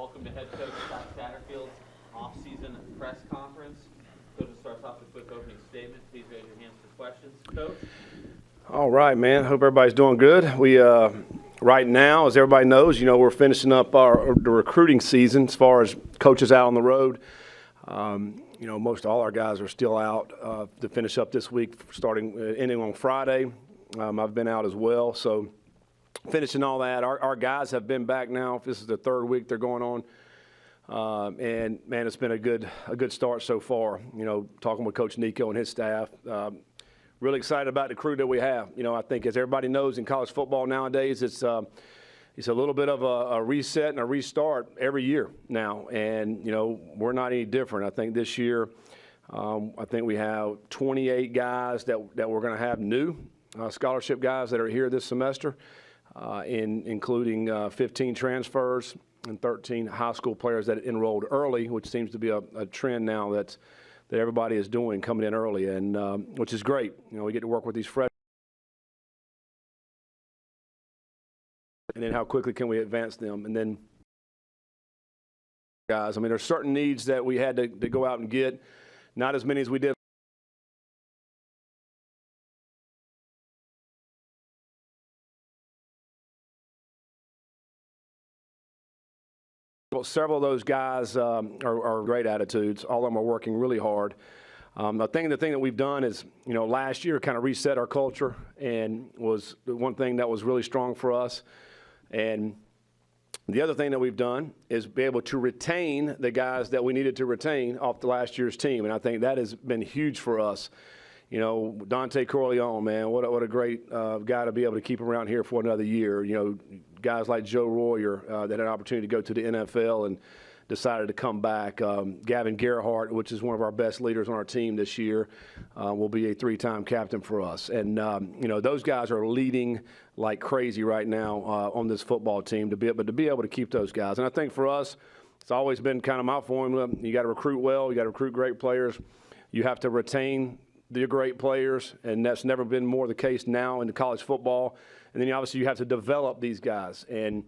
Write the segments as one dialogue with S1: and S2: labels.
S1: Welcome to head coach Scott Satterfield's off-season press conference. Coach starts off with a quick opening statement. Please raise your hands for questions. Coach?
S2: All right, man. Hope everybody's doing good. We right now, as everybody knows, we're finishing up the recruiting season as far as coaches out on the road. Most all our guys are still out to finish up this week, ending on Friday. I've been out as well, so finishing all that. Our guys have been back now. This is the third week they're going on, and man, it's been a good start so far. Talking with Coach Nico and his staff. Really excited about the crew that we have. I think as everybody knows in college football nowadays, it's a little bit of a reset and a restart every year now, and we're not any different. I think this year, I think we have 28 guys that we're going to have new scholarship guys that are here this semester, including 15 transfers and 13 high school players that enrolled early, which seems to be a trend now that everybody is doing, coming in early, and which is great. We get to work with these freshmen. And then how quickly can we advance them? And then, guys, there's certain needs that we had to go out and get, not as many as we did. Well, several of those guys are great attitudes. All of them are working really hard. The thing that we've done is, last year kind of reset our culture, and was the one thing that was really strong for us. And the other thing that we've done is be able to retain the guys that we needed to retain off the last year's team, and I think that has been huge for us. Dante Corleone, man, what a great guy to be able to keep around here for another year. Guys like Joe Royer that had an opportunity to go to the NFL and decided to come back. Gavin Gerhardt, which is one of our best leaders on our team this year, will be a three-time captain for us. And, those guys are leading like crazy right now on this football team to be able to keep those guys. And I think for us, it's always been kind of my formula. You got to recruit well. You got to recruit great players. You have to retain the great players, and that's never been more the case now in the college football. And then obviously you have to develop these guys, and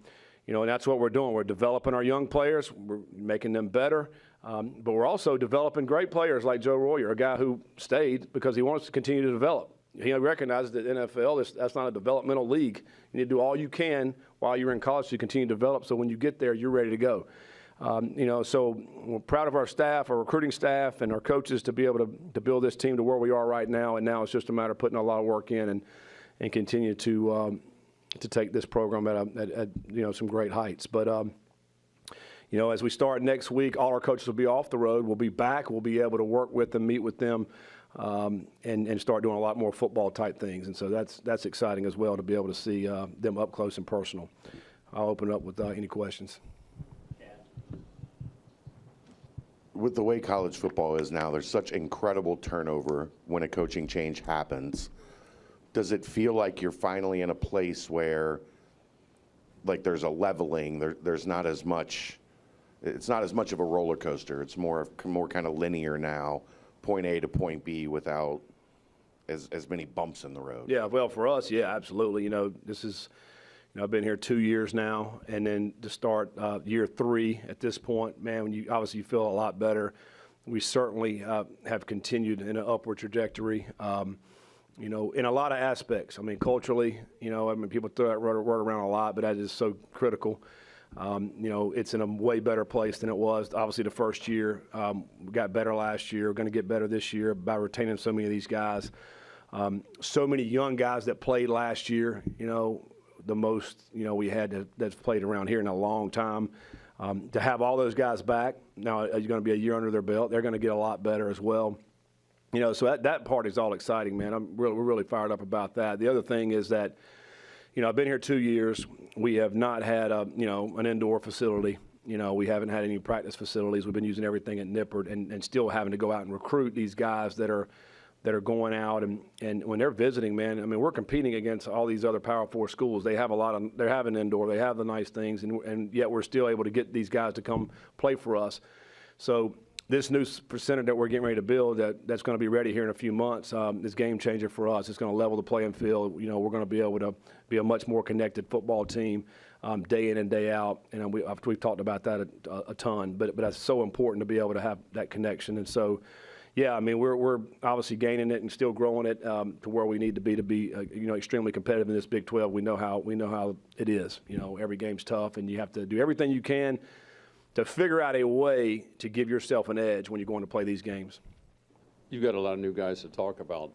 S2: and that's what we're doing. We're developing our young players. We're making them better, but we're also developing great players like Joe Royer, a guy who stayed because he wants to continue to develop. He recognizes that NFL, that's not a developmental league. You need to do all you can while you're in college to continue to develop, so when you get there, you're ready to go. So we're proud of our staff, our recruiting staff, and our coaches to be able to build this team to where we are right now. And now it's just a matter of putting a lot of work in and continue to take this program at some great heights. But as we start next week, all our coaches will be off the road. We'll be back. We'll be able to work with them, meet with them, and start doing a lot more football type things. And so that's exciting as well to be able to see them up close and personal. I'll open it up with any questions.
S3: With the way college football is now, there's such incredible turnover when a coaching change happens. Does it feel like you're finally in a place where, like, there's a leveling? There's not as much. It's not as much of a roller coaster. It's more kind of linear now, point A to point B, without as many bumps in the road.
S2: Yeah, well, for us, yeah, absolutely. This is. I've been here 2 years now, and then to start year 3 at this point, man, when you obviously feel a lot better. We certainly have continued in an upward trajectory, in a lot of aspects. culturally, people throw that word around a lot, but that is so critical. It's in a way better place than it was. Obviously, the first year, we got better last year. We're going to get better this year by retaining so many of these guys. So many young guys that played last year, the most we had that's played around here in a long time. To have all those guys back now, it's going to be a year under their belt. They're going to get a lot better as well. So that part is all exciting, man. We're really fired up about that. The other thing is that, I've been here 2 years. We have not had an indoor facility. We haven't had any practice facilities. We've been using everything at Nippert, and still having to go out and recruit these guys that are going out, and when they're visiting, man, we're competing against all these other Power 4 schools. They have they have an indoor, they have the nice things, and yet we're still able to get these guys to come play for us. So this new center that we're getting ready to build, that's going to be ready here in a few months, is game changer for us. It's going to level the playing field. We're going to be able to be a much more connected football team. day in and day out. And we've talked about that a ton, but that's so important to be able to have that connection. And so, yeah, I mean, we're obviously gaining it and still growing it to where we need to be extremely competitive in this Big 12. We know how it is. Every game's tough, and you have to do everything you can to figure out a way to give yourself an edge when you're going to play these games.
S4: You've got a lot of new guys to talk about,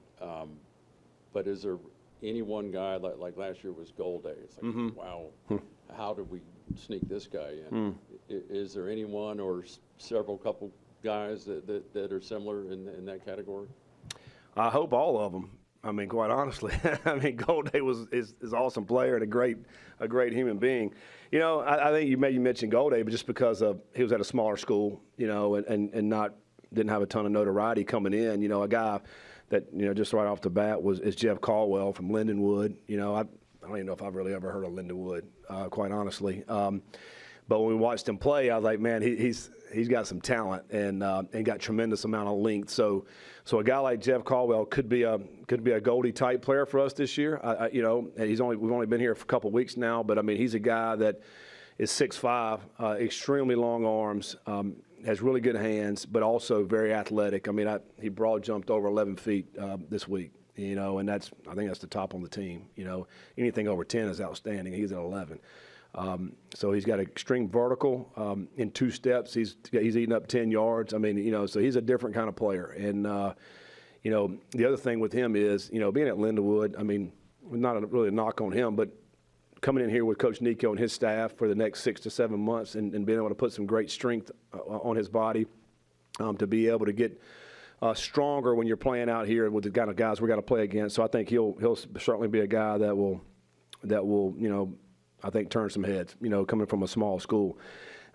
S4: but is there any one guy like last year was Gold Day? It's like, wow, how did we sneak this guy in? Is there anyone or couple guys that are similar in that category?
S2: I hope all of them. I mean, quite honestly, I mean, Gold Day is an awesome player and a great human being. I think you mentioned Gold Day, but just because he was at a smaller school, and didn't have a ton of notoriety coming in. A guy that just right off the bat is Jeff Caldwell from Lindenwood. I don't even know if I've really ever heard of Lindenwood, quite honestly. But when we watched him play, I was like, man, he's got some talent and got tremendous amount of length. So a guy like Jeff Caldwell could be a Goldie type player for us this year. And we've only been here for a couple of weeks now, but I mean, he's a guy that is 6'5", extremely long arms, has really good hands, but also very athletic. I mean, he broad jumped over 11 feet this week. And I think that's the top on the team. Anything over 10 is outstanding. He's at 11. So he's got extreme vertical in 2 steps. He's eating up 10 yards. I mean, so he's a different kind of player. And, the other thing with him is, being at Lindenwood, I mean, not really a knock on him, but coming in here with Coach Nico and his staff for the next 6 to 7 months and being able to put some great strength on his body to be able to get stronger when you're playing out here with the kind of guys we got to play against. So I think he'll certainly be a guy that will I think turn some heads, coming from a small school.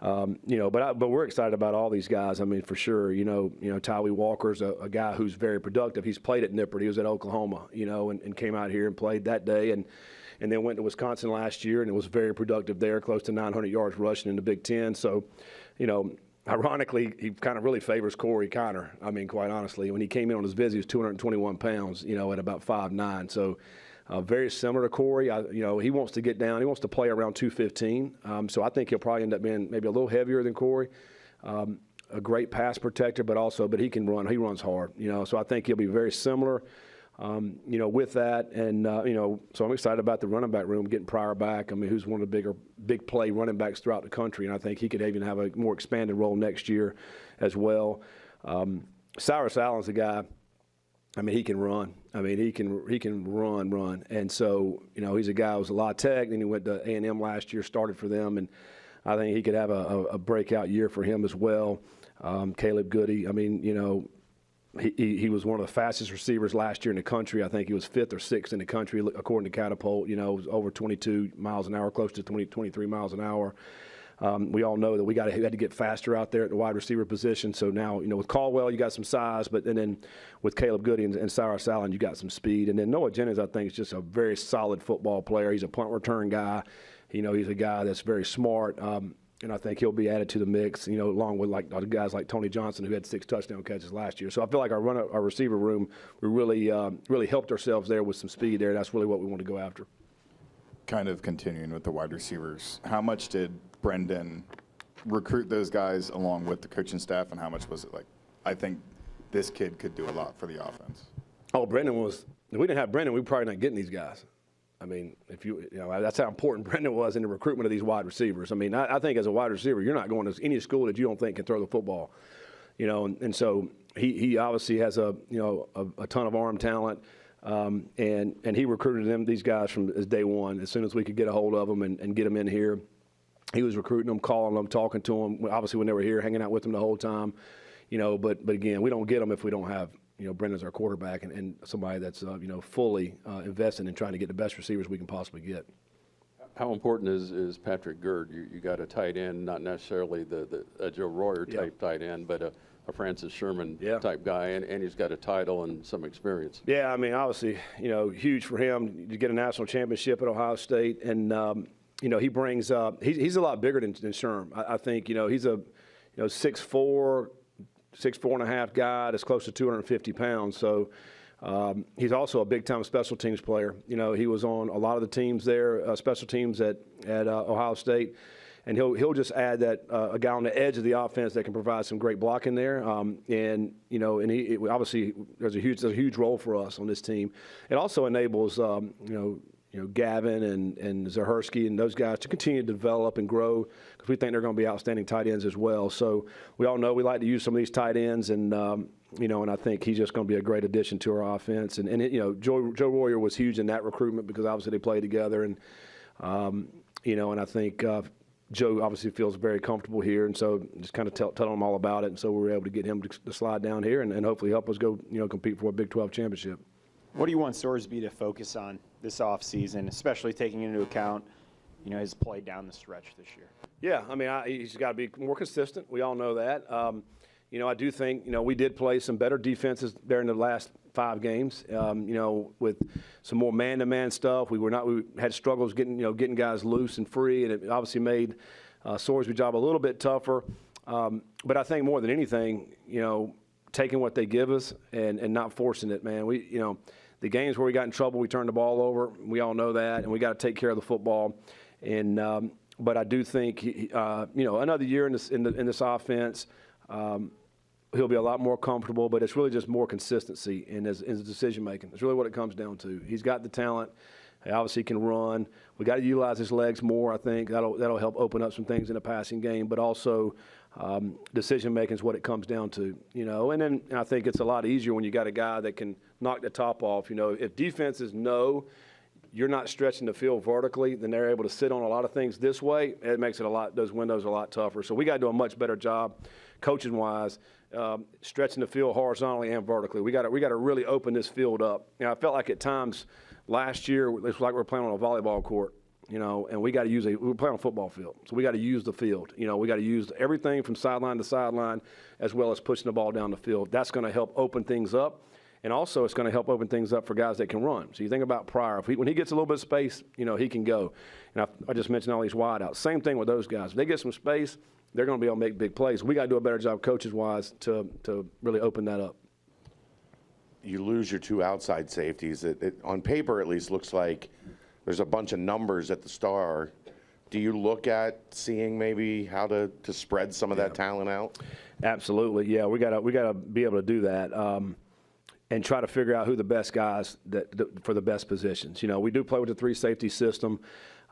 S2: But we're excited about all these guys. I mean, for sure, Tywee Walker's a guy who's very productive. He's played at Nippert. He was at Oklahoma, and came out here and played that day and then went to Wisconsin last year and was very productive there, close to 900 yards rushing in the Big Ten. So, ironically, he kind of really favors Corey Connor. I mean, quite honestly, when he came in on his visit, he was 221 pounds, at about 5'9". So, very similar to Corey. He wants to get down. He wants to play around 215. So I think he'll probably end up being maybe a little heavier than Corey. A great pass protector, but he can run. He runs hard. So I think he'll be very similar. With that, and so I'm excited about the running back room, getting Pryor back. I mean, who's one of the big play running backs throughout the country, and I think he could even have a more expanded role next year as well. Cyrus Allen's a guy. I mean, he can run. I mean, he can run. And so, he's a guy who was a La Tech, then he went to A&M last year, started for them, and I think he could have a breakout year for him as well. Caleb Goody, I mean, he was one of the fastest receivers last year in the country. I think he was 5th or 6th in the country, according to Catapult. Was over 22 miles an hour, close to 23 miles an hour. We all know that we had to get faster out there at the wide receiver position. So now, with Caldwell, you got some size, but then with Caleb Goody and Cyrus Allen, you got some speed. And then Noah Jennings, I think, is just a very solid football player. He's a punt return guy. He's a guy that's very smart. And I think he'll be added to the mix, along with like guys like Tony Johnson, who had 6 touchdown catches last year. So I feel like our receiver room, we really helped ourselves there with some speed there. That's really what we want to go after.
S5: Kind of continuing with the wide receivers, how much did Brendan recruit those guys along with the coaching staff, and how much was it like, I think this kid could do a lot for the offense?
S2: Oh, if we didn't have Brendan, we're probably not getting these guys. I mean, that's how important Brendan was in the recruitment of these wide receivers. I mean, I think as a wide receiver, you're not going to any school that you don't think can throw the football, and so he obviously has a ton of arm talent. And he recruited these guys from day one. As soon as we could get a hold of them and get them in here, he was recruiting them, calling them, talking to them. Obviously, when they were here, hanging out with them the whole time. But again, we don't get them if we don't have Brendan's our quarterback and somebody that's fully invested in trying to get the best receivers we can possibly get.
S4: How important is Patrick Gerd? You got a tight end, not necessarily a Joe Royer type tight end, but a Francis Sherman type guy, and he's got a title and some experience. Yeah,
S2: I mean, obviously, huge for him to get a national championship at Ohio State, and he brings he's a lot bigger than Sherm. I think he's a 6'4", 6'4.5" guy that's close to 250 pounds. So He's also a big-time special teams player. You know, he was on a lot of the teams there, special teams at Ohio State. And he'll just add that a guy on the edge of the offense that can provide some great blocking there. And you know, and he obviously there's a huge role for us on this team. It also enables you know Gavin and Zahersky and those guys to continue to develop and grow, because we think they're going to be outstanding tight ends as well. So we all know we like to use some of these tight ends, and you know, and I think he's just going to be a great addition to our offense. And you know, Joe Royer was huge in that recruitment because obviously they played together, and you know, and I think. Joe obviously feels very comfortable here, and so just kind of tell him all about it. And so we were able to get him to slide down here and hopefully help us go, you know, compete for a Big 12 championship.
S6: What do you want Sorsby to focus on this offseason, especially taking into account, you know, his play down the stretch this year?
S2: Yeah, I mean, he's got to be more consistent. We all know that. You know, I do think, you know, we did play some better defenses during the last 5 games. You know, with some more man-to-man stuff. We had struggles getting guys loose and free, and it obviously made Sorsby's job a little bit tougher. But I think more than anything, you know, taking what they give us and not forcing it, man. You know, the games where we got in trouble, we turned the ball over. We all know that, and we got to take care of the football. And but I do think, you know, another year in this offense. He'll be a lot more comfortable, but it's really just more consistency in his decision-making. That's really what it comes down to. He's got the talent. He obviously can run. We got to utilize his legs more, I think. That'll help open up some things in the passing game, but also decision-making is what it comes down to, you know. And then I think it's a lot easier when you got a guy that can knock the top off. You know, if defenses know you're not stretching the field vertically, then they're able to sit on a lot of things this way. It makes those windows a lot tougher. So we got to do a much better job, coaching-wise, stretching the field horizontally and vertically. We got to really open this field up. You know, I felt like at times last year it was like we're playing on a volleyball court, you know, and we're playing on a football field. So we got to use the field. You know, we got to use everything from sideline to sideline, as well as pushing the ball down the field. That's going to help open things up. And also, it's going to help open things up for guys that can run. So you think about Pryor. When he gets a little bit of space, you know, he can go. And I just mentioned all these wideouts. Same thing with those guys. If they get some space, they're going to be able to make big plays. We got to do a better job, coaches-wise, to really open that up.
S3: You lose your 2 outside safeties. It on paper, at least, looks like there's a bunch of numbers at the star. Do you look at seeing maybe how to spread some of that talent out? Absolutely.
S2: Yeah, we gotta be able to do that. And try to figure out who the best guys for the best positions. You know, we do play with the 3 safety system,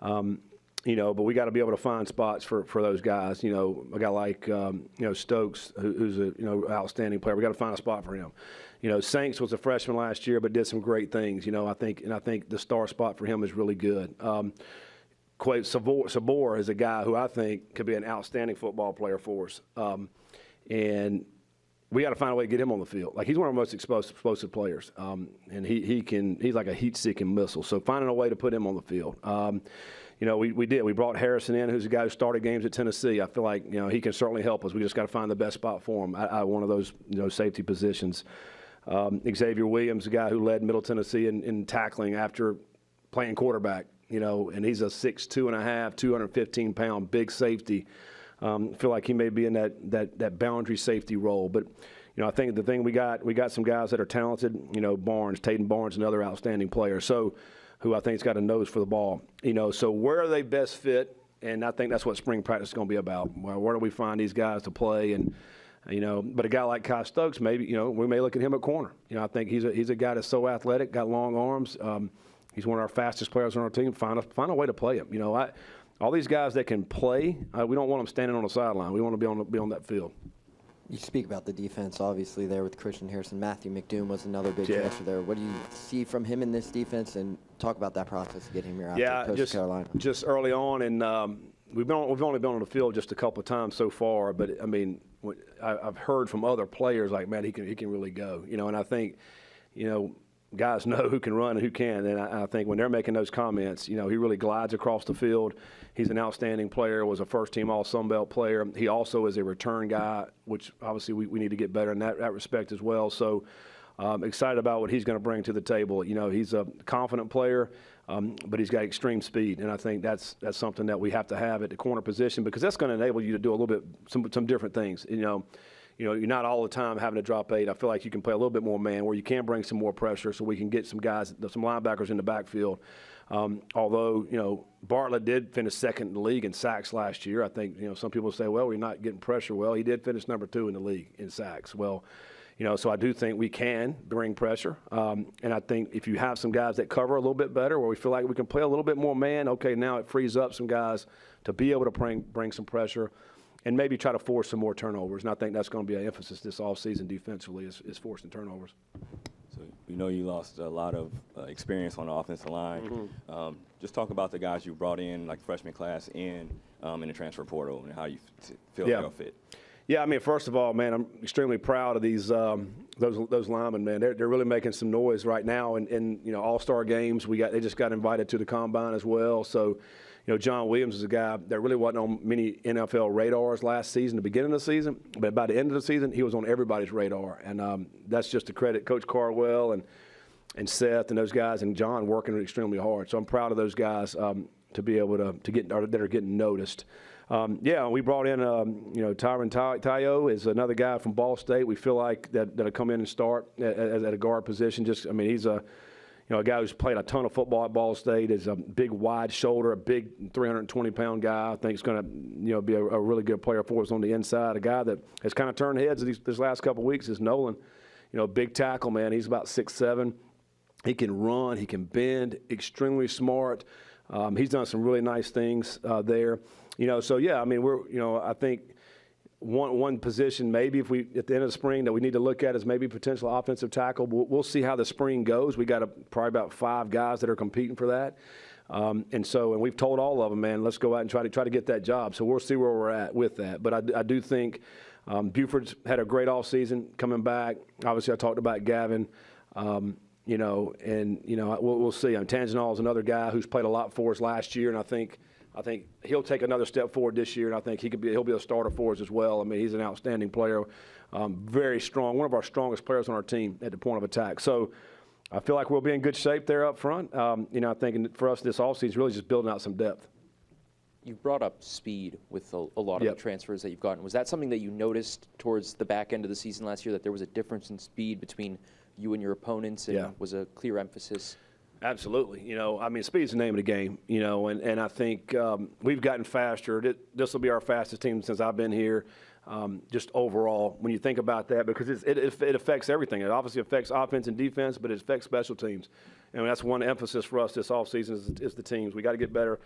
S2: you know, but we got to be able to find spots for those guys. You know, a guy like you know, Stokes, who's a outstanding player. We got to find a spot for him. You know, Saints was a freshman last year, but did some great things. You know, I think the star spot for him is really good. Sabor is a guy who I think could be an outstanding football player for us, and we got to find a way to get him on the field. Like, he's one of our most explosive players, and he's like a heat-seeking missile. So finding a way to put him on the field. You know, we brought Harrison in, who's a guy who started games at Tennessee. I feel like, you know, he can certainly help us. We just got to find the best spot for him at one of those, you know, safety positions. Xavier Williams, a guy who led Middle Tennessee in tackling after playing quarterback. You know, and he's a 6'2.5", 215-pound big safety. Feel like he may be in that boundary safety role, but you know, I think the thing we got some guys that are talented. You know, Taden Barnes, another outstanding player. So, who I think's got a nose for the ball. You know, so where are they best fit? And I think that's what spring practice is going to be about. Where do we find these guys to play? And you know, but a guy like Kai Stokes, maybe, you know, we may look at him at corner. You know, I think he's a guy that's so athletic, got long arms. He's one of our fastest players on our team. Find a way to play him. You know, all these guys that can play, we don't want them standing on the sideline. We want to be on that field.
S7: You speak about the defense, obviously, there with Christian Harrison. Matthew McDoom was another big transfer there. What do you see from him in this defense? And talk about that process to get him here out to Coastal Carolina.
S2: Just early on, and we've only been on the field just a couple of times so far. But I mean, I've heard from other players like, man, he can really go. You know, and I think, you know, guys know who can run and who can, and I think when they're making those comments, you know, he really glides across the field. He's an outstanding player, was a first-team All-Sun Belt player. He also is a return guy, which obviously we need to get better in that respect as well. So excited about what he's going to bring to the table. You know, he's a confident player, but he's got extreme speed, and I think that's something that we have to have at the corner position, because that's going to enable you to do a little bit some different things. You you're not all the time having to drop 8. I feel like you can play a little bit more man, where you can bring some more pressure, so we can get some guys, some linebackers in the backfield. Although Bartlett did finish second in the league in sacks last year. I think some people say, well, we're not getting pressure. Well, he did finish number 2 in the league in sacks. Well, so I do think we can bring pressure. And I think if you have some guys that cover a little bit better, where we feel like we can play a little bit more man, okay, now it frees up some guys to be able to bring some pressure and maybe try to force some more turnovers. And I think that's going to be an emphasis this offseason defensively, is forcing turnovers.
S8: So you lost a lot of experience on the offensive line. Just talk about the guys you brought in, like freshman class, in the transfer portal, and how you feel they'll fit.
S2: Yeah, I mean, first of all, man, I'm extremely proud of these those linemen, man. They're really making some noise right now in all-star games. They just got invited to the combine as well. So, John Williams is a guy that really wasn't on many NFL radars last season, the beginning of the season, but by the end of the season, he was on everybody's radar, and that's just to credit Coach Cardwell and Seth and those guys, and John working extremely hard. So I'm proud of those guys to be able to get that are getting noticed. We brought in, Tyron Tayo is another guy from Ball State. We feel like that'll come in and start at a guard position. He's a guy who's played a ton of football at Ball State. Is a big, wide shoulder, a big 320-pound guy. I think he's going to, be a really good player for us on the inside. A guy that has kind of turned heads this last couple of weeks is Nolan. Big tackle, man. He's about 6'7". He can run. He can bend. Extremely smart. He's done some really nice things there. I think one position maybe if we at the end of the spring that we need to look at is maybe potential offensive tackle. We'll see how the spring goes. We got probably about 5 guys that are competing for that, and we've told all of them, man, let's go out and try to get that job. So we'll see where we're at with that. But I do think Buford's had a great offseason coming back. Obviously, I talked about Gavin. We'll see. Tangenol is another guy who's played a lot for us last year, and I think he'll take another step forward this year, and I think he'll be a starter for us as well. I mean, he's an outstanding player, very strong, one of our strongest players on our team at the point of attack. So I feel like we'll be in good shape there up front. I think for us this offseason is really just building out some depth.
S9: You've brought up speed with a lot of the transfers that you've gotten. Was that something that you noticed towards the back end of the season last year, that there was a difference in speed between you and your opponents, and was a clear emphasis?
S2: Absolutely. Speed's the name of the game, and I think we've gotten faster. This will be our fastest team since I've been here, just overall, when you think about that, because it affects everything. It obviously affects offense and defense, but it affects special teams. And that's one emphasis for us this offseason is the teams. We got to get better,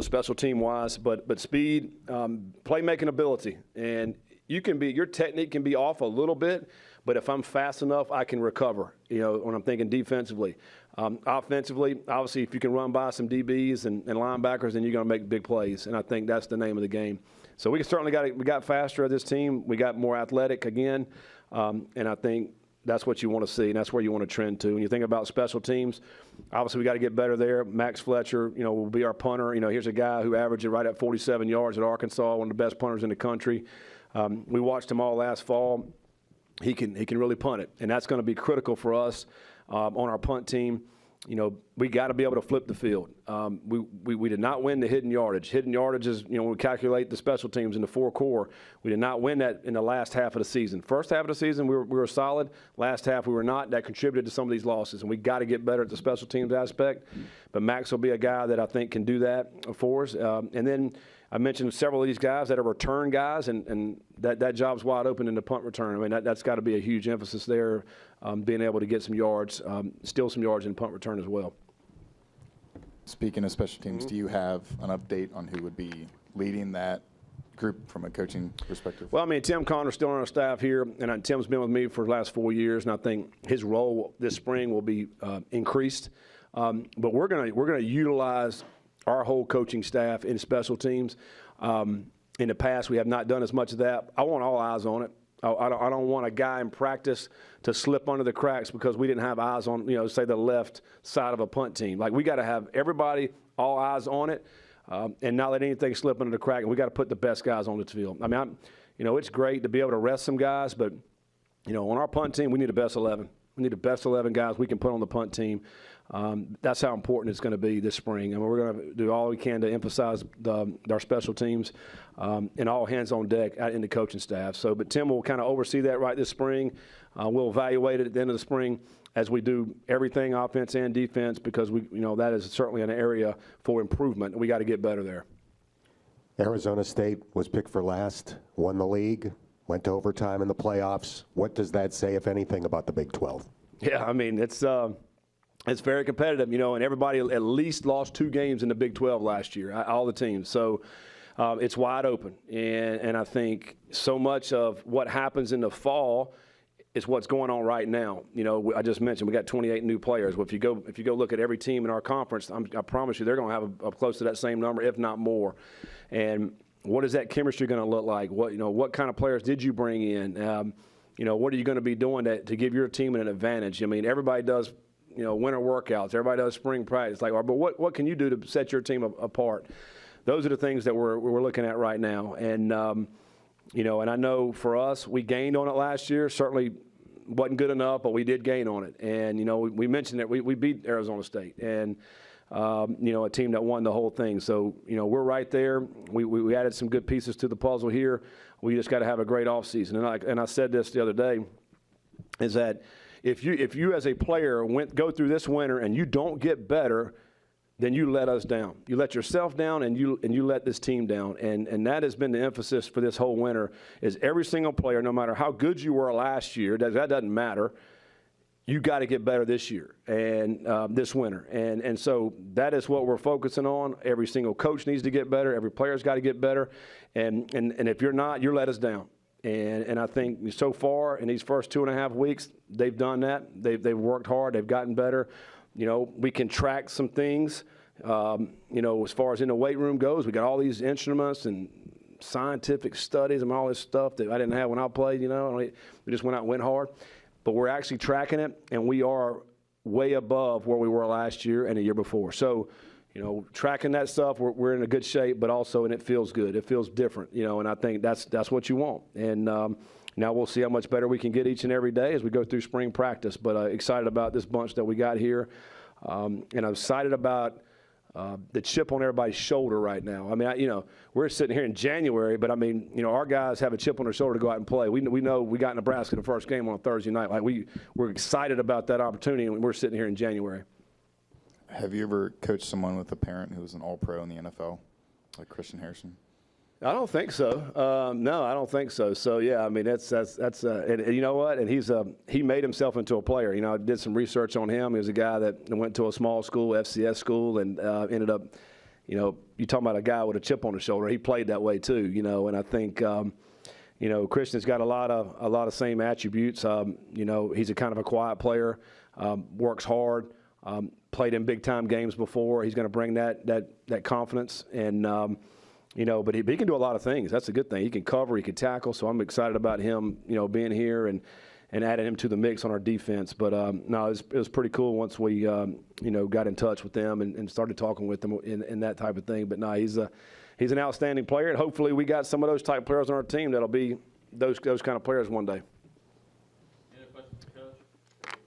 S2: special team-wise, but speed, playmaking ability. And your technique can be off a little bit, but if I'm fast enough, I can recover, when I'm thinking defensively. Offensively, obviously, if you can run by some DBs and linebackers, then you're going to make big plays, and I think that's the name of the game. So we got faster at this team. We got more athletic again, and I think that's what you want to see, and that's where you want to trend to. When you think about special teams, obviously we got to get better there. Max Fletcher, will be our punter. Here's a guy who averaged right at 47 yards at Arkansas, one of the best punters in the country. We watched him all last fall. He can really punt it, and that's going to be critical for us on our punt team. We got to be able to flip the field. We did not win the hidden yardage. Hidden yardage is, when we calculate the special teams in the 4 core, we did not win that in the last half of the season. First half of the season, we were solid. Last half, we were not. That contributed to some of these losses, and we got to get better at the special teams aspect. But Max will be a guy that I think can do that for us. And then I mentioned several of these guys that are return guys, and that job's wide open in the punt return. I mean, that's got to be a huge emphasis there, being able to get some yards, steal some yards in punt return as well.
S5: Speaking of special teams, do you have an update on who would be leading that group from a coaching perspective? Well,
S2: Tim Connor's still on our staff here, and Tim's been with me for the last 4 years, and I think his role this spring will be increased. But we're gonna utilize our whole coaching staff in special teams. In the past, we have not done as much of that. I want all eyes on it. I don't want a guy in practice to slip under the cracks because we didn't have eyes on, say the left side of a punt team. Like, we got to have everybody, all eyes on it, and not let anything slip under the crack. And we got to put the best guys on the field. It's great to be able to rest some guys, but on our punt team, we need the best 11. We need the best 11 guys we can put on the punt team. That's how important it's going to be this spring. And we're going to do all we can to emphasize our special teams and all hands on deck in the coaching staff. So, but Tim will kind of oversee that right this spring. We'll evaluate it at the end of the spring as we do everything, offense and defense, because that is certainly an area for improvement, and we got to get better there.
S10: Arizona State was picked for last, won the league, went to overtime in the playoffs. What does that say, if anything, about the Big 12?
S2: Yeah, I mean, it's very competitive, and everybody at least lost 2 games in the Big 12 last year, all the teams. So it's wide open. And I think so much of what happens in the fall is what's going on right now. I just mentioned we got 28 new players. Well, if you go look at every team in our conference, I promise you they're going to have a close to that same number, if not more. And what is that chemistry going to look like? What kind of players did you bring in? What are you going to be doing to give your team an advantage? I mean, everybody does, winter workouts. Everybody does spring practice. But what can you do to set your team apart? Those are the things that we're looking at right now. And, and I know for us, we gained on it last year. Certainly wasn't good enough, but we did gain on it. And, we mentioned that we beat Arizona State. And, a team that won the whole thing. So, we're right there. We added some good pieces to the puzzle here. We just got to have a great offseason. And I said this the other day, is that if you as a player go through this winter and you don't get better, then you let us down. You let yourself down, and you let this team down. And that has been the emphasis for this whole winter, is every single player, no matter how good you were last year, that doesn't matter. You got to get better this year and this winter. And so that is what we're focusing on. Every single coach needs to get better. Every player's got to get better. And if you're not, you let us down. And I think so far in these first 2.5 weeks, they've done that. They've worked hard. They've gotten better. We can track some things, as far as in the weight room goes. We got all these instruments and scientific studies and all this stuff that I didn't have when I played, We just went out and went hard. But we're actually tracking it, and we are way above where we were last year and the year before. So, tracking that stuff, we're in a good shape, but also, and it feels good. It feels different, and I think that's what you want. And now we'll see how much better we can get each and every day as we go through spring practice. But excited about this bunch that we got here, and I'm excited about the chip on everybody's shoulder right now. I mean, we're sitting here in January, but I mean, our guys have a chip on their shoulder to go out and play. We know we got Nebraska the first game on a Thursday night. We're excited about that opportunity, and we're sitting here in January.
S5: Have you ever coached someone with a parent who was an All-Pro in the NFL, like Christian Harrison?
S2: I don't think so. No, I don't think so. So yeah, I mean that's and you know what? And he made himself into a player. I did some research on him. He was a guy that went to a small school, FCS school, and ended up, you talking about a guy with a chip on his shoulder. He played that way too, And I think, Christian's got a lot of same attributes. He's a kind of a quiet player, works hard, played in big time games before. He's going to bring that confidence and. But he can do a lot of things. That's a good thing. He can cover, he can tackle. So I'm excited about him, being here and adding him to the mix on our defense. But no, it was pretty cool once we, got in touch with them and started talking with them in that type of thing. But no, he's an outstanding player, and hopefully we got some of those type players on our team that'll be those kind of players one day.
S1: Any other questions for Coach?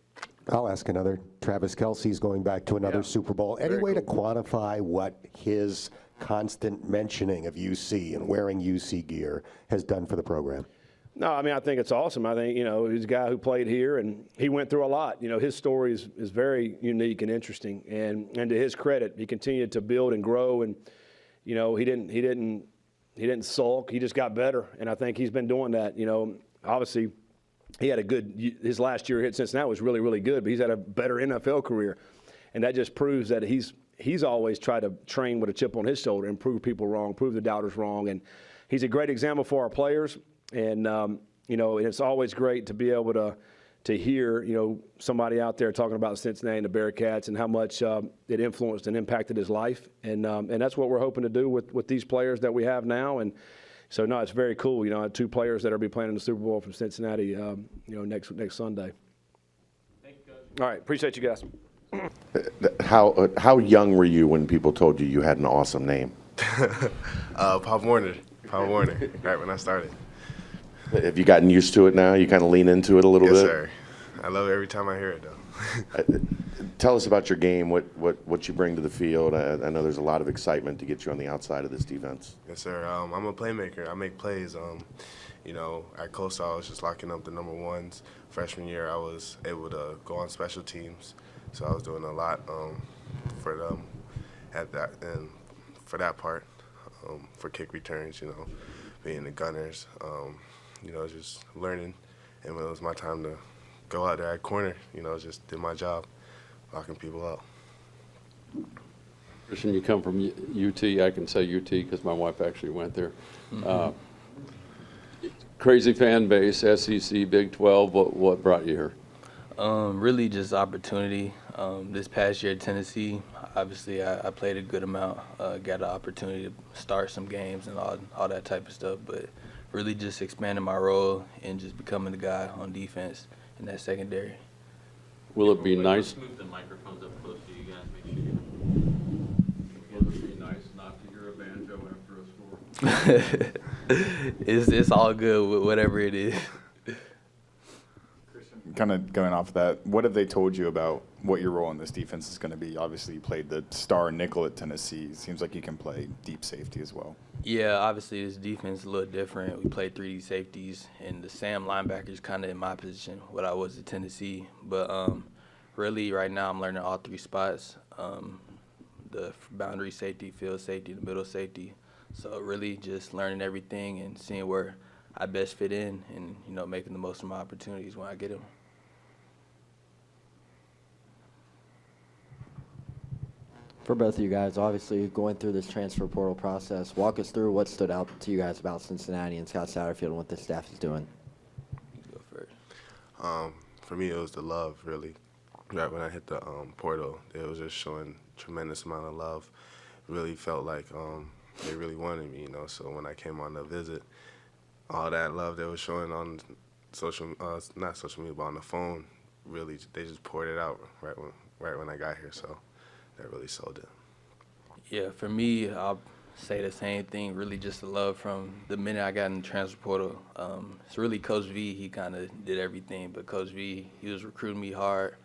S10: I'll ask another. Travis Kelce's going back to another Super Bowl. Any way to quantify what his constant mentioning of UC and wearing UC gear has done for the program?
S2: No, I mean, I think it's awesome. I think, he's a guy who played here, and he went through a lot. His story is very unique and interesting. And to his credit, he continued to build and grow. And, he didn't sulk. He just got better. And I think he's been doing that. Obviously, he had his last year here at Cincinnati was really, really good, but he's had a better NFL career. And that just proves that he's always tried to train with a chip on his shoulder and prove people wrong, prove the doubters wrong. And he's a great example for our players. And, it's always great to be able to hear, somebody out there talking about Cincinnati and the Bearcats and how much it influenced and impacted his life. And that's what we're hoping to do with these players that we have now. And so, no, it's very cool. I have 2 players that will be playing in the Super Bowl from Cincinnati, next Sunday.
S1: Thank you, Coach.
S2: All right. Appreciate you guys.
S3: How young were you when people told you had an awesome name?
S11: Pop Warner, right when I started.
S3: Have you gotten used to it now? You kind of lean into it a little bit?
S11: Yes, sir. I love it every time I hear it, though.
S3: Tell us about your game, what you bring to the field. I know there's a lot of excitement to get you on the outside of this defense.
S11: Yes, sir. I'm a playmaker. I make plays. At Coastal, I was just locking up the number ones. Freshman year, I was able to go on special teams, so I was doing a lot for them at that and for that part, for kick returns. Being the gunners. Just learning, and when it was my time to go out there at corner, just did my job, locking people out.
S4: Christian, you come from UT. I can say UT because my wife actually went there. Crazy fan base, SEC, Big 12. What brought you here?
S12: Really just opportunity. This past year at Tennessee, obviously I played a good amount, got an opportunity to start some games and all that type of stuff, but really just expanding my role and just becoming the guy on defense in that secondary.
S4: Will it be nice?
S1: Move the microphones up close to you guys, make sure
S4: Will it be nice not to hear a banjo after a score?
S12: It's all good, whatever it is.
S5: Kind of going off that, what have they told you about what your role in this defense is going to be? Obviously, you played the star nickel at Tennessee. It seems like you can play deep safety as well.
S12: Yeah, obviously this defense is a little different. We played 3D safeties, and the Sam linebacker is kind of in my position, what I was at Tennessee. But really, right now, I'm learning all three spots, the boundary safety, field safety, the middle safety. So really just learning everything and seeing where I best fit in and, making the most of my opportunities when I get them.
S7: For both of you guys, obviously going through this transfer portal process, walk us through what stood out to you guys about Cincinnati and Scott Satterfield and what the staff is doing.
S12: Go first.
S11: For me, it was the love, really. Right when I hit the portal, it was just showing tremendous amount of love. Really felt like they really wanted me, So when I came on the visit, all that love they were showing on not social media, but on the phone, really, they just poured it out right when I got here. So that really sold it.
S12: Yeah, for me, I'll say the same thing, really just the love from the minute I got in the transfer portal. It's really Coach V, he kind of did everything, but Coach V, he was recruiting me hard.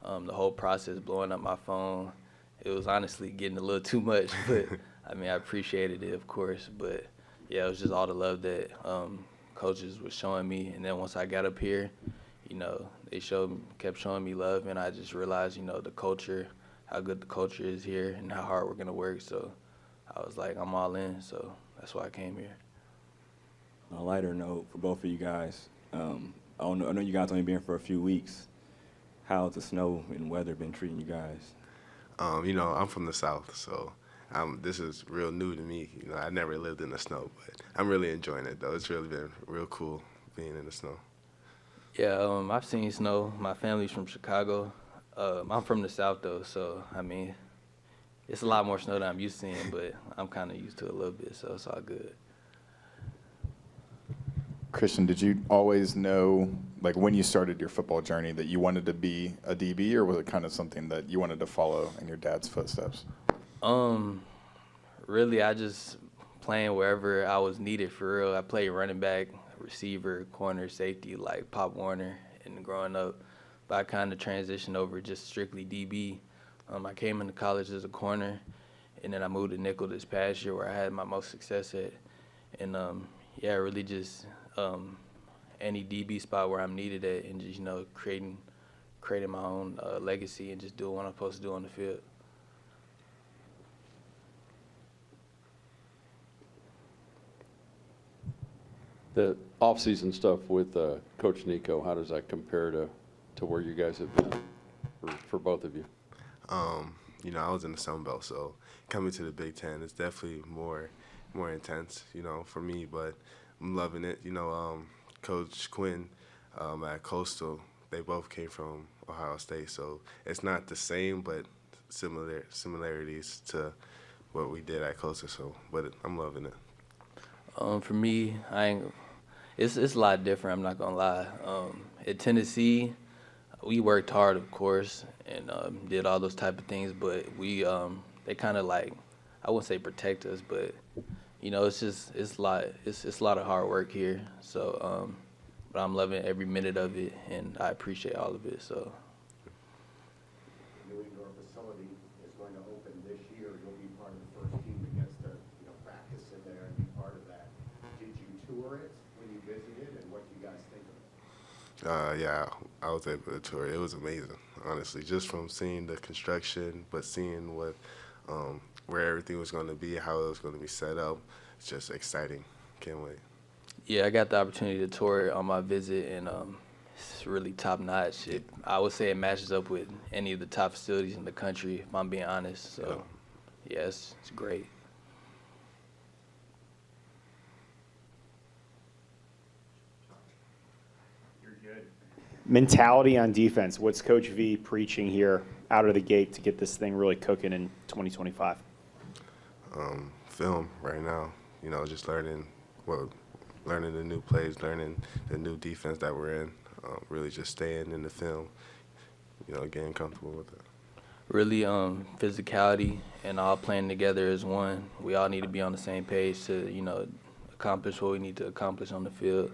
S12: The whole process, blowing up my phone, it was honestly getting a little too much, but I appreciated it, of course, but yeah, it was just all the love that coaches was showing me, and then once I got up here, they kept showing me love, and I just realized, the culture, how good the culture is here and how hard we're going to work. So I was like, I'm all in. So that's why I came here.
S8: On a lighter note, for both of you guys, I know you guys only been for a few weeks. How's the snow and weather been treating you guys?
S11: I'm from the South, so this is real new to me. I never lived in the snow, but I'm really enjoying it, though. It's really been real cool being in the snow.
S12: Yeah, I've seen snow. My family's from Chicago. I'm from the South, though, so, it's a lot more snow than I'm used to seeing, but I'm kind of used to it a little bit, so it's all good.
S5: Christian, did you always know, like when you started your football journey, that you wanted to be a DB, or was it kind of something that you wanted to follow in your dad's footsteps?
S12: Really, I just playing wherever I was needed, for real. I played running back, receiver, corner, safety, like Pop Warner, and growing up. But I kind of transitioned over just strictly DB. I came into college as a corner, and then I moved to nickel this past year where I had my most success at. And, really just any DB spot where I'm needed at, and just, creating my own legacy and just doing what I'm supposed to do on the field.
S4: The off-season stuff with Coach Nico, how does that compare to where you guys have been for both of you?
S11: I was in the Sun Belt, so coming to the Big Ten is definitely more intense, for me, but I'm loving it. Coach Quinn at Coastal, they both came from Ohio State, so it's not the same, but similarities to what we did at Coastal, but I'm loving it.
S12: For me, it's a lot different, I'm not going to lie. At Tennessee, we worked hard, of course, and did all those type of things, but they kind of like, I wouldn't say protect us, but it's a lot of hard work here. So, but I'm loving every minute of it, and I appreciate all of it. So,
S2: you guys think of it?
S11: Yeah, I was able to tour. It was amazing, honestly, just from seeing the construction, but seeing what, where everything was going to be, how it was going to be set up. It's just exciting. Can't wait.
S12: Yeah, I got the opportunity to tour on my visit, and it's really top notch. I would say it matches up with any of the top facilities in the country, if I'm being honest. So, yeah, it's great.
S6: Mentality on defense. What's Coach V preaching here out of the gate to get this thing really cooking in 2025?
S11: Film right now, you know, just learning the new plays, learning the new defense that we're in, really just staying in the film, you know, getting comfortable with it.
S12: Really, physicality and all playing together as one. We all need to be on the same page to, you know, accomplish what we need to accomplish on the field.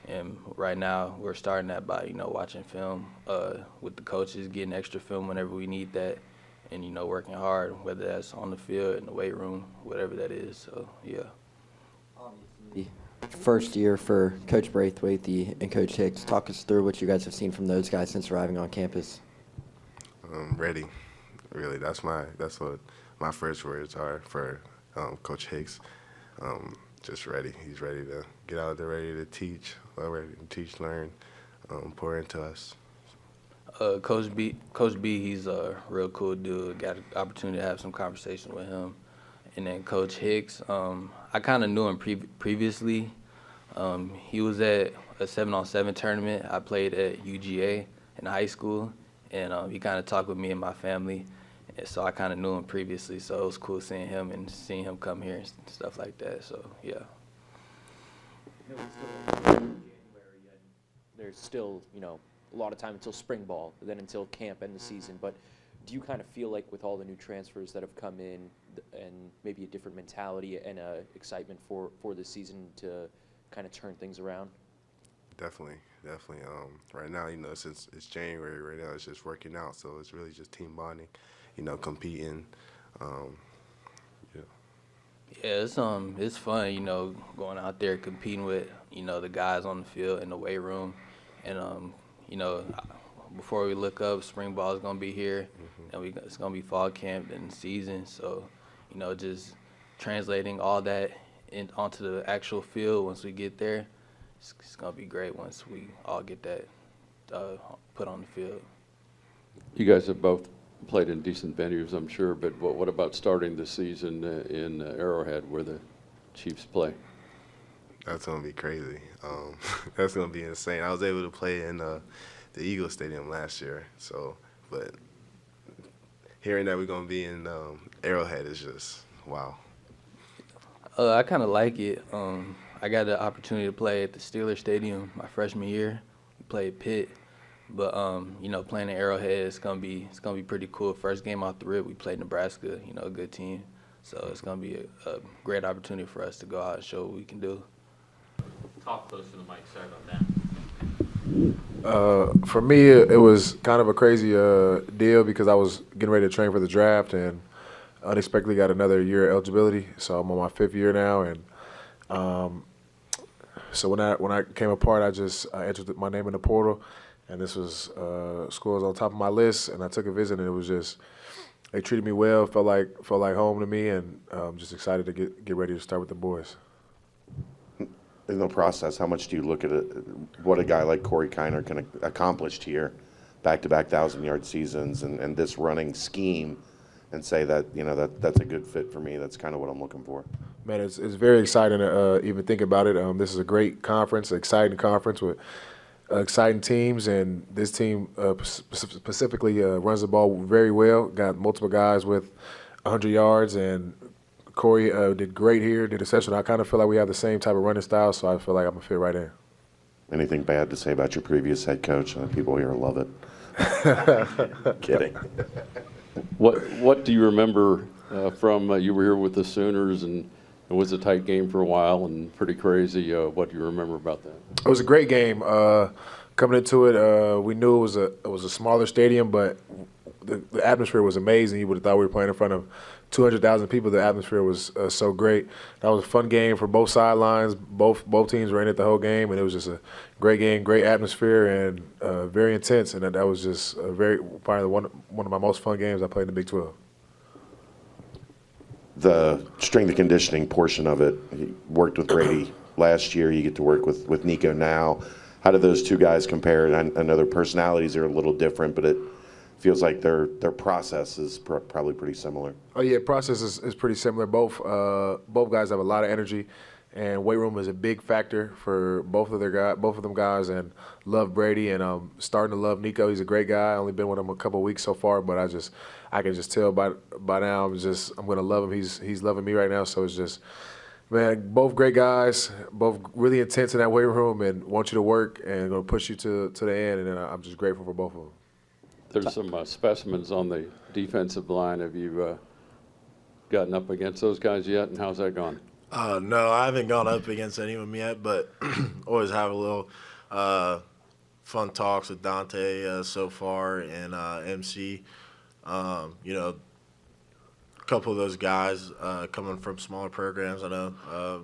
S12: And right now, we're starting that by, you know, watching film with the coaches, getting extra film whenever we need that, and, you know, working hard, whether that's on the field, in the weight room, whatever that is. So, yeah.
S7: Obviously, first year for Coach Braithwaite and Coach Hicks. Talk us through what you guys have seen from those guys since arriving on campus.
S11: Ready, really. That's what my first words are for Coach Hicks. Just ready. He's ready to get out there, ready to teach, learn, pour into us.
S12: Coach B, he's a real cool dude. Got an opportunity to have some conversation with him. And then Coach Hicks, I kind of knew him previously. He was at a 7-on-7 tournament I played at UGA in high school, and he kind of talked with me and my family. And so I kind of knew him previously, so it was cool seeing him and seeing him come here and stuff like that. So, yeah.
S9: There's still, you know, a lot of time until spring ball, then until camp and the season. But do you kind of feel like with all the new transfers that have come in and maybe a different mentality and excitement for the season to kind of turn things around?
S11: Definitely. Right now, you know, since it's January, right now it's just working out, so it's really just team bonding, you know, competing.
S12: Yeah, it's fun, you know, going out there competing with, you know, the guys on the field in the weight room, and you know, before we look up, spring ball is gonna be here, and it's gonna be fall camp and season. So, you know, just translating all that onto the actual field once we get there, it's gonna be great once we all get that put on the field.
S4: You guys have both played in decent venues, I'm sure, but what about starting the season in Arrowhead where the Chiefs play?
S11: That's going to be crazy. That's going to be insane. I was able to play in the Eagles Stadium last year, but hearing that we're going to be in Arrowhead is just, wow.
S12: I kind of like it. I got the opportunity to play at the Steelers Stadium my freshman year. We played Pitt. But you know, playing at Arrowhead, it's gonna be pretty cool. First game off the rip, we played Nebraska, you know, a good team. So it's gonna be a great opportunity for us to go out and show what we can do.
S1: Talk close to the mic. Sorry about that.
S13: For me, it was kind of a crazy deal because I was getting ready to train for the draft and unexpectedly got another year eligibility. So I'm on my 5th year now, and so when I came apart, I just entered my name in the portal. And this was schools on top of my list, and I took a visit, and it was just they treated me well, felt like home to me, and just excited to get ready to start with the boys.
S3: In the process, how much do you look at what a guy like Corey Kiner can accomplish here, back-to-back 1,000-yard seasons, and this running scheme, and say that, you know, that's a good fit for me. That's kind of what I'm looking for.
S13: Man, it's very exciting to even think about it. This is a great conference, exciting conference with exciting teams, and this team specifically runs the ball very well. Got multiple guys with 100 yards, and Corey did great here, did exceptional. I kind of feel like we have the same type of running style, so I feel like I'm going to fit right in.
S3: Anything bad to say about your previous head coach? People here love it. Kidding.
S4: What do you remember from you were here with the Sooners, and it was a tight game for a while and pretty crazy. What do you remember about that?
S13: It was a great game. Coming into it, we knew it was a smaller stadium, but the atmosphere was amazing. You would have thought we were playing in front of 200,000 people. The atmosphere was so great. That was a fun game for both sidelines. Both teams were in it the whole game, and it was just a great game, great atmosphere, and very intense. And that was just probably one of my most fun games I played in the Big 12.
S3: The strength and conditioning portion of it, he worked with Brady last year. You get to work with Nico now. How do those two guys compare? And I know their personalities are a little different, but it feels like their process is probably pretty similar.
S13: Oh yeah, process is pretty similar. Both guys have a lot of energy, and weight room is a big factor for both of them guys. And love Brady, and starting to love Nico. He's a great guy. I only been with him a couple of weeks so far, but I can just tell by now I'm gonna love him. He's loving me right now. So it's just, man, both great guys, both really intense in that weight room, and want you to work and gonna push you to the end. And I'm just grateful for both of them.
S4: There's some specimens on the defensive line. Have you gotten up against those guys yet, and how's that gone?
S14: No, I haven't gone up against any of them yet, but always have a little fun talks with Dante so far and MC. You know, a couple of those guys coming from smaller programs. I know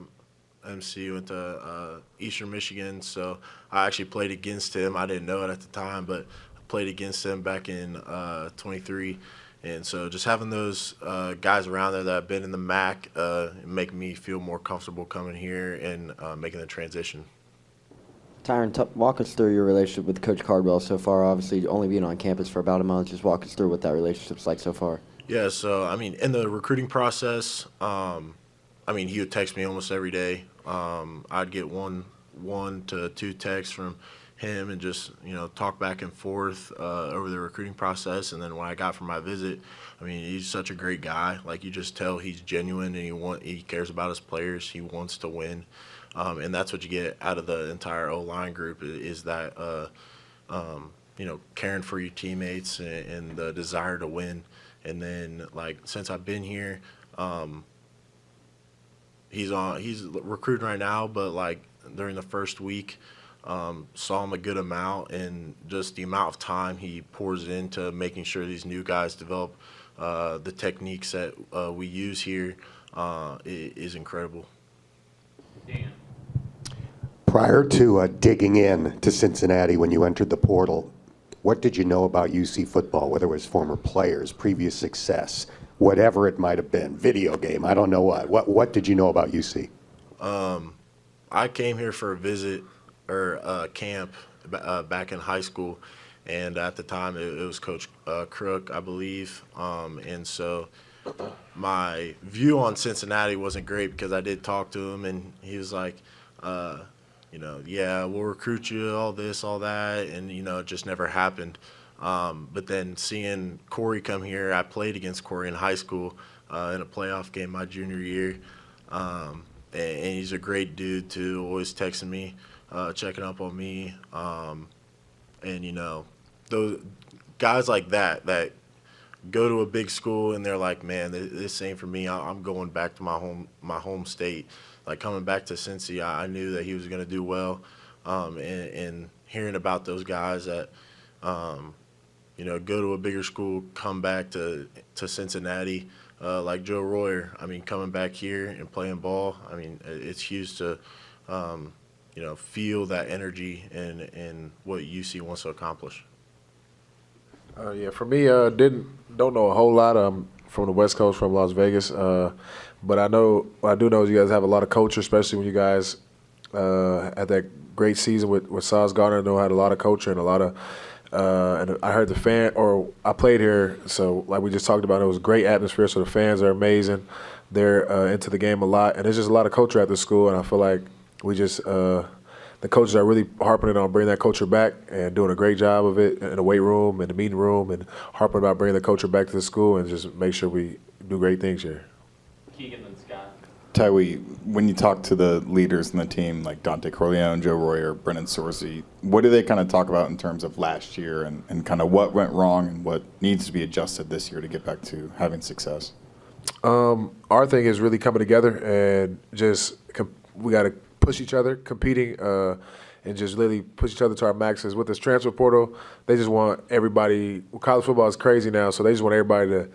S14: MC went to Eastern Michigan, so I actually played against him. I didn't know it at the time, but I played against him back in 23. And so just having those guys around there that have been in the MAC make me feel more comfortable coming here and making the transition.
S7: Tyron, walk us through your relationship with Coach Cardwell so far. Obviously, only being on campus for about a month. Just walk us through what that relationship's like so far.
S14: Yeah, so, I mean, in the recruiting process, I mean, he would text me almost every day. I'd get one to two texts from him and just, you know, talk back and forth over the recruiting process. And then when I got for my visit, I mean, he's such a great guy. Like, you just tell he's genuine and he cares about his players. He wants to win. And that's what you get out of the entire O-line group is that, you know, caring for your teammates and the desire to win. And then, like, since I've been here, he's recruiting right now, but, like, during the first week, saw him a good amount, and just the amount of time he pours into making sure these new guys develop the techniques that we use here is incredible.
S1: Dan.
S10: Prior to digging in to Cincinnati when you entered the portal, what did you know about UC football, whether it was former players, previous success, whatever it might have been, video game, I don't know what. What did you know about UC?
S14: I came here for a visit or camp back in high school, and at the time it was Coach Crook, I believe. And so my view on Cincinnati wasn't great because I did talk to him, and he was like, you know, yeah, we'll recruit you, all this, all that, and, you know, it just never happened. But then seeing Corey come here, I played against Corey in high school in a playoff game my junior year, and he's a great dude, too, always texting me, checking up on me, and, you know, those guys like that go to a big school and they're like, man, this ain't for me. I'm going back to my home state. Like, coming back to Cincy, I knew that he was going to do well, and hearing about those guys that, you know, go to a bigger school, come back to Cincinnati, like Joe Royer. I mean, coming back here and playing ball, I mean, it's huge to, you know, feel that energy and what UC wants to accomplish.
S13: Yeah, for me, don't know a whole lot from the West Coast, from Las Vegas, but I do know is you guys have a lot of culture, especially when you guys had that great season with Sauce Gardner. I know had a lot of culture and a lot of, and I heard I played here, so like we just talked about, it was a great atmosphere. So the fans are amazing. They're into the game a lot, and there's just a lot of culture at the school, and I feel like we just the coaches are really harping on bringing that culture back and doing a great job of it in the weight room and the meeting room, and harping about bringing the culture back to the school and just make sure we do great things here.
S1: Keegan and Scott.
S5: Tywee, when you talk to the leaders in the team, like Dante Corleone, Joe Royer, Brennan Sorsey, what do they kind of talk about in terms of last year and kind of what went wrong and what needs to be adjusted this year to get back to having success?
S13: Our thing is really coming together and just we got to push each other, competing, and just really push each other to our maxes. With this transfer portal, they just want everybody. College football is crazy now, so they just want everybody to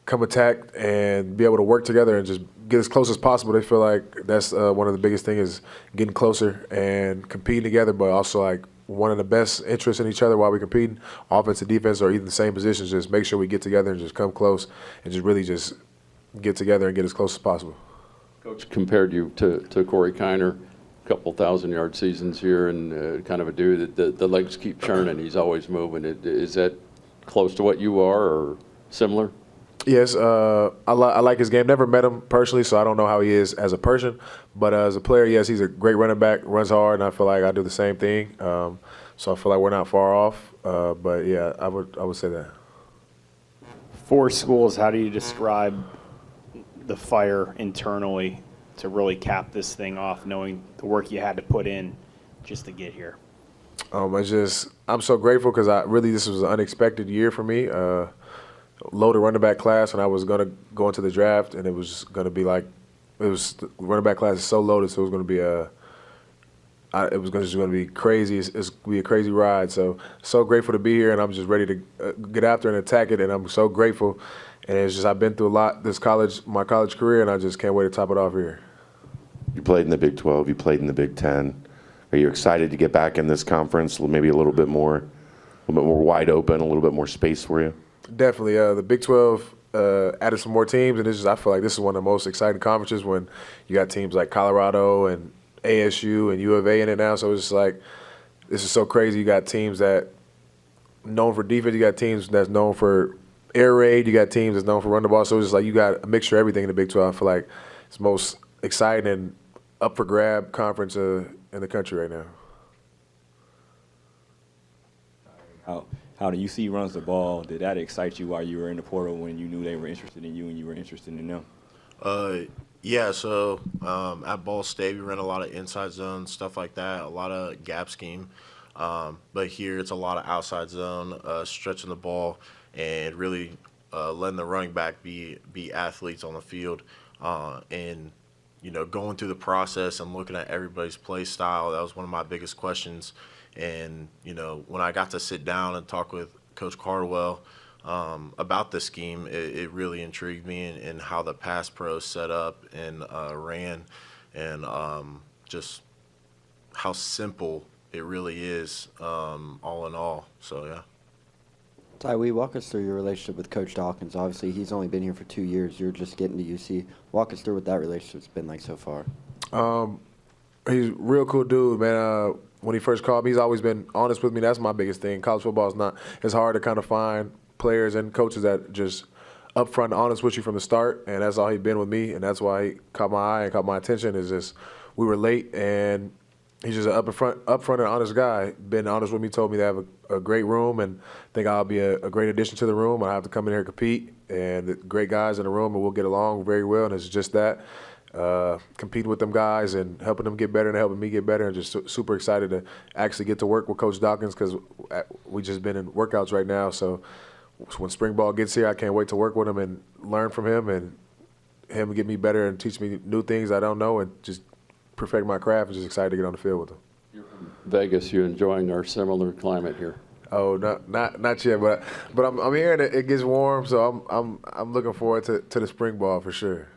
S13: come attack and be able to work together and just get as close as possible. They feel like that's one of the biggest things is getting closer and competing together, but also like one of the best interests in each other while we're competing, offense and defense, or even the same positions. Just make sure we get together and just come close and just really just get together and get as close as possible.
S4: Coach compared you to Corey Kiner, a couple 1,000-yard seasons here, and kind of a dude that the legs keep churning. He's always moving. Is that close to what you are or similar?
S13: Yes, I like his game. Never met him personally, so I don't know how he is as a person. But as a player, yes, he's a great running back, runs hard, and I feel like I do the same thing. So I feel like we're not far off. But yeah, I would say that.
S6: For schools, how do you describe the fire internally to really cap this thing off, knowing the work you had to put in just to get here?
S13: I'm so grateful because this was an unexpected year for me. Loaded running back class, and I was going to go into the draft, and it was going to be like, the running back class is so loaded, so it was going to be just going to be crazy. It's going to be a crazy ride. So grateful to be here, and I'm just ready to get after and attack it, and I'm so grateful. And it's just I've been through a lot my college career, and I just can't wait to top it off here.
S3: You played in the Big 12. You played in the Big 10. Are you excited to get back in this conference? Maybe a little bit more wide open, a little bit more space for you.
S13: Definitely. The Big 12 added some more teams, and I feel like this is one of the most exciting conferences when you got teams like Colorado and ASU and U of A in it now. So it's just like, this is so crazy. You got teams that known for defense. You got teams that's known for air raid. You got teams that's known for run the ball. So it's just like you got a mixture of everything in the Big 12. I feel like it's the most exciting and up for grab conference in the country right now.
S8: How the UC runs the ball, did that excite you while you were in the portal when you knew they were interested in you and you were interested in them?
S14: Yeah, so at Ball State, we ran a lot of inside zone, stuff like that, a lot of gap scheme. But here, it's a lot of outside zone, stretching the ball, and really letting the running back be athletes on the field. And, going through the process and looking at everybody's play style, that was one of my biggest questions. And, when I got to sit down and talk with Coach Cardwell about the scheme, it really intrigued me and how the pass pro set up and ran, and just how simple it really is, all in all. So, yeah.
S7: Ty, will you walk us through your relationship with Coach Dawkins? Obviously, he's only been here for 2 years. You're just getting to UC. Walk us through what that relationship's been like so far.
S13: He's a real cool dude, man. When he first called me, he's always been honest with me. That's my biggest thing. College football is not – it's hard to kind of find players and coaches that just upfront honest with you from the start, and that's all he's been with me, and that's why he caught my eye and caught my attention is just we were late, and he's just an upfront and honest guy. Been honest with me, told me to have a great room, and think I'll be a great addition to the room. I have to come in here and compete, and great guys in the room, and we'll get along very well, and it's just that. Competing with them guys and helping them get better and helping me get better, and just super excited to actually get to work with Coach Dawkins because we just been in workouts right now. So when spring ball gets here, I can't wait to work with him and learn from him and him get me better and teach me new things I don't know and just perfect my craft. And just excited to get on the field with him.
S4: You're from Vegas. You enjoying our similar climate here?
S13: Oh, not yet, but I'm hearing it gets warm, so I'm looking forward to the spring ball for sure.